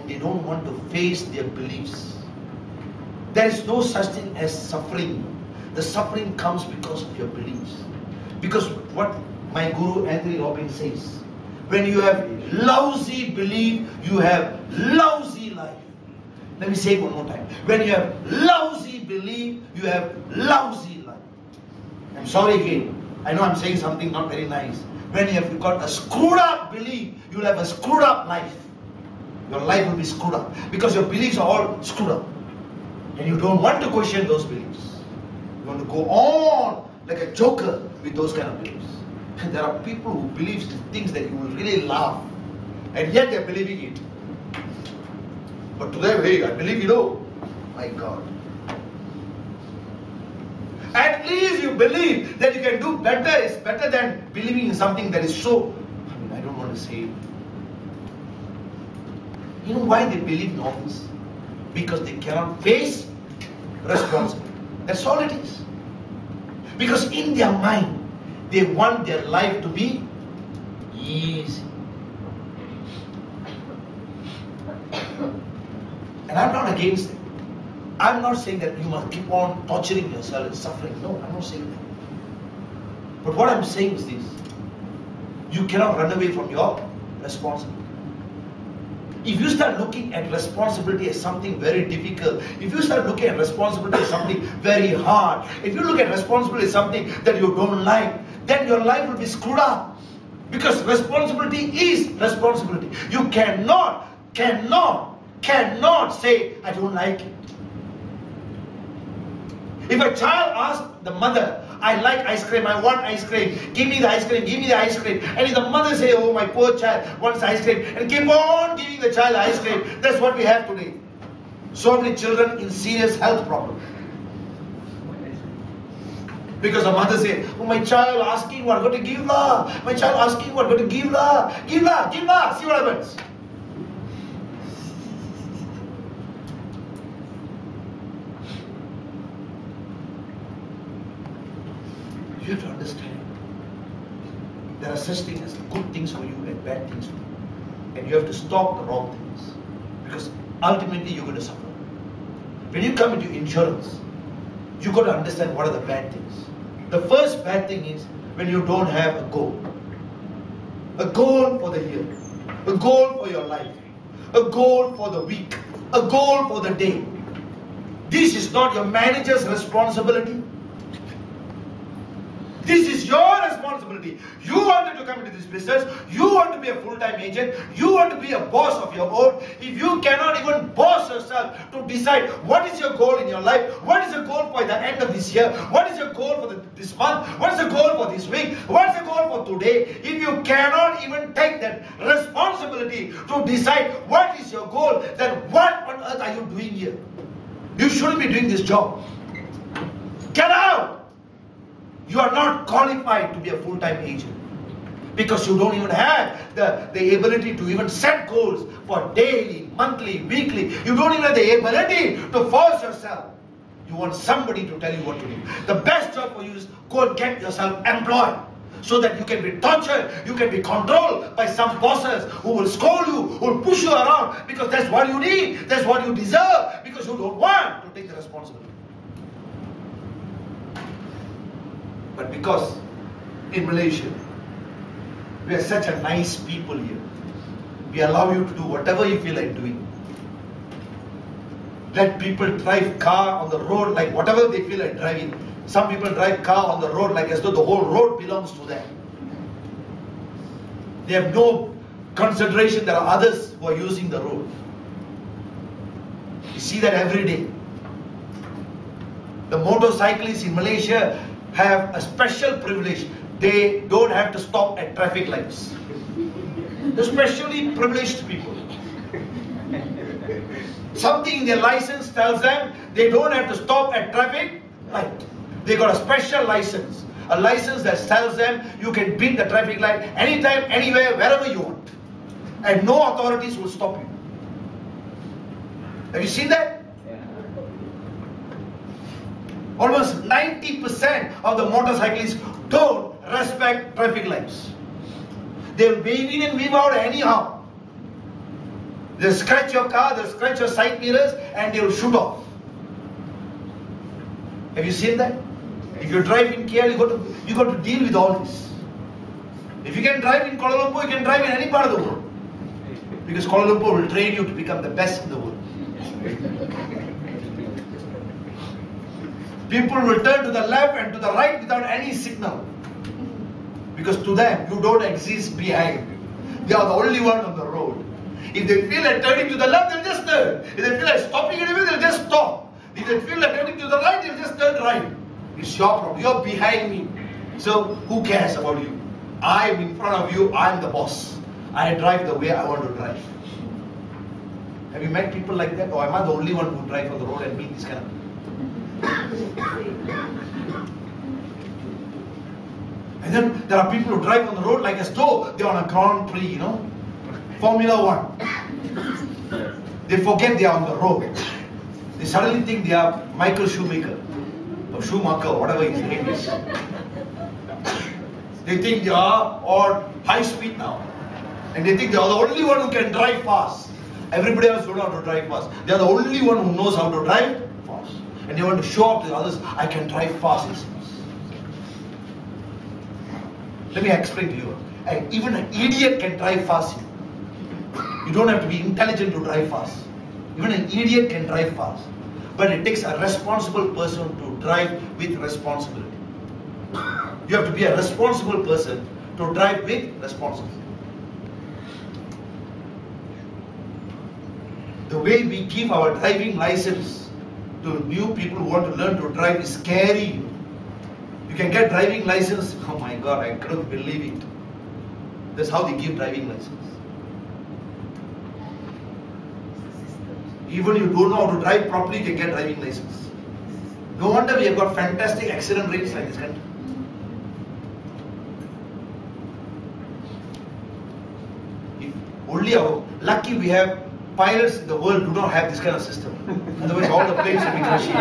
they don't want to face their beliefs. There is no such thing as suffering. The suffering comes because of your beliefs. Because what my Guru Anthony Robbins says, when you have lousy belief, you have lousy life. Let me say it one more time. When you have lousy belief, you have lousy life. I'm sorry again. I know I'm saying something not very nice. When you have got a screwed up belief, you will have a screwed up life. Your life will be screwed up. Because your beliefs are all screwed up. And you don't want to question those beliefs. You want to go on like a joker with those kind of beliefs. And there are people who believe things that you will really laugh. And yet they are believing it. But today, hey, I believe you know. My God. At least you believe that you can do better. It's better than believing in something that is so, I don't want to say it. You know why they believe in all this? Because they cannot face responsibility. That's all it is. Because in their mind, they want their life to be easy. And I'm not against it. I'm not saying that you must keep on torturing yourself and suffering. No, I'm not saying that. But what I'm saying is this. You cannot run away from your responsibility. If you start looking at responsibility as something very difficult, if you start looking at responsibility as something very hard, if you look at responsibility as something that you don't like, then your life will be screwed up. Because responsibility is responsibility. You cannot say, I don't like it. If a child asks the mother, I like ice cream, I want ice cream, give me the ice cream, give me the ice cream. And if the mother says, oh my poor child wants ice cream, and keep on giving the child ice cream, that's what we have today. So many children in serious health problems. Because the mother says, oh my child asking what, I'm going to give lah. My child asking what, I'm going to give lah. Give lah, see what happens. You have to understand, there are such things as good things for you and bad things for you. And you have to stop the wrong things. Because ultimately you're going to suffer. When you come into insurance, you've got to understand what are the bad things. The first bad thing is when you don't have a goal. A goal for the year. A goal for your life. A goal for the week. A goal for the day. This is not your manager's responsibility. This is your responsibility. You wanted to come into this business. You want to be a full-time agent. You want to be a boss of your own. If you cannot even boss yourself to decide what is your goal in your life, what is your goal for the end of this year, what is your goal for this month, what is the goal for this week, what is the goal for today, if you cannot even take that responsibility to decide what is your goal, then what on earth are you doing here? You shouldn't be doing this job. Get out! You are not qualified to be a full-time agent because you don't even have the ability to even set goals for daily, monthly, weekly. You don't even have the ability to force yourself. You want somebody to tell you what to do. The best job for you is go and get yourself employed so that you can be tortured, you can be controlled by some bosses who will scold you, who will push you around because that's what you need, that's what you deserve, because you don't want to take the responsibility. But because in Malaysia, we are such a nice people here, we allow you to do whatever you feel like doing. Let people drive car on the road like whatever they feel like driving. Some people drive car on the road like as though the whole road belongs to them. They have no consideration there are others who are using the road. You see that every day. The motorcyclists in Malaysia have a special privilege. They don't have to stop at traffic lights. They're specially privileged people. Something in their license tells them they don't have to stop at traffic light. They got a special license. A license that tells them you can beat the traffic light anytime, anywhere, wherever you want. And no authorities will stop you. Have you seen that? Almost 90% of the motorcyclists don't respect traffic lights. They'll weave in and weave out anyhow. They'll scratch your car, they'll scratch your side mirrors, and they'll shoot off. Have you seen that? If you drive in KL, you got to deal with all this. If you can drive in Kuala Lumpur, you can drive in any part of the world. Because Kuala Lumpur will train you to become the best in the world. People will turn to the left and to the right without any signal. Because to them, you don't exist behind. They are the only one on the road. If they feel like turning to the left, they'll just turn. If they feel like stopping anywhere, they'll just stop. If they feel like turning to the right, they'll just turn right. It's your problem. You're behind me. So who cares about you? I'm in front of you. I'm the boss. I drive the way I want to drive. Have you met people like that? Or am I the only one who drive on the road and meet this kind of people? And then there are people who drive on the road like as though they're on a Grand Prix, you know, Formula 1. They forget they are on the road. They suddenly think they are Michael Schumacher or Schumacher, whatever his name is. They think they are on high speed now. And they think they are the only one who can drive fast. Everybody else don't know how to drive fast. They are the only one who knows how to drive fast. And they want to show up to the others, I can drive fast. Let me explain to you. Even an idiot can drive fast. You don't have to be intelligent to drive fast. Even an idiot can drive fast. But it takes a responsible person to drive with responsibility. You have to be a responsible person to drive with responsibility. The way we give our driving license to new people who want to learn to drive is scary. You can get driving license. Oh my God, I couldn't believe it. That's how they give driving license. Even if you don't know how to drive properly, you can get driving license. No wonder we have got fantastic accident rates like this country. If only our lucky we have pilots in the world do not have this kind of system. Otherwise all the planes will be crashing.